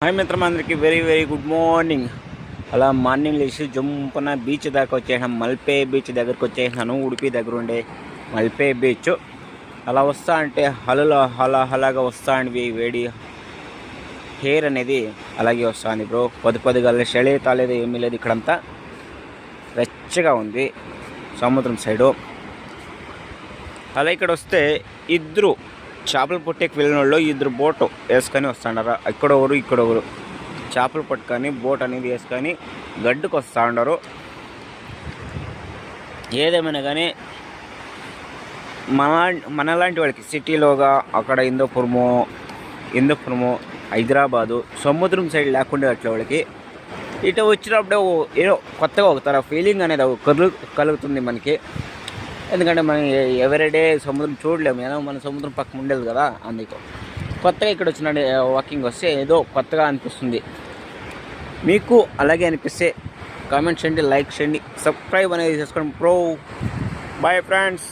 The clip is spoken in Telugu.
హాయ్ మిత్రమందరికి వెరీ వెరీ గుడ్ మార్నింగ్. అలా మార్నింగ్ లేచి జంపున బీచ్ దాకా వచ్చేసాను. మల్పే బీచ్ దగ్గరకు వచ్చేసాను. ఉడిపి దగ్గర ఉండే మల్పే బీచ్. అలా వస్తా అంటే హలాగా వస్తా అండి. వేడి హెయిర్ అనేది అలాగే వస్తుంది బ్రో. పొద్దుగా చలి తాలేదు, ఏమీ లేదు. ఇక్కడంతా వెచ్చగా ఉంది సముద్రం సైడు. అలా ఇక్కడ వస్తే ఇద్దరు చేపలు పట్టేకి వెళ్ళిన వాళ్ళు ఇద్దరు బోటు వేసుకొని వస్తుండారు. ఇక్కడొకరు చేపలు పట్టుకొని బోట్ అనేది వేసుకొని గడ్డుకు వస్తూ ఉండరు. ఏదేమైనా కానీ మనలాంటి వాళ్ళకి సిటీలోగా అక్కడ హిందూపురము హైదరాబాదు సముద్రం సైడ్ లేకుండా అట్లా వాళ్ళకి ఇటు వచ్చినప్పుడు ఏదో కొత్తగా ఒక ఫీలింగ్ అనేది కలుగుతుంది మనకి. ఎందుకంటే మనం ఎవరీడే సముద్రం చూడలేము, ఏదో మన సముద్రం పక్కన ఉండేది కదా. అందుకు కొత్తగా ఇక్కడ వచ్చిన వాకింగ్ వస్తే ఏదో కొత్తగా అనిపిస్తుంది. మీకు అలాగే అనిపిస్తే కామెంట్ చేయండి, లైక్ చేయండి, సబ్స్క్రైబ్ అనేది చేసుకోండి బ్రో. Bye friends.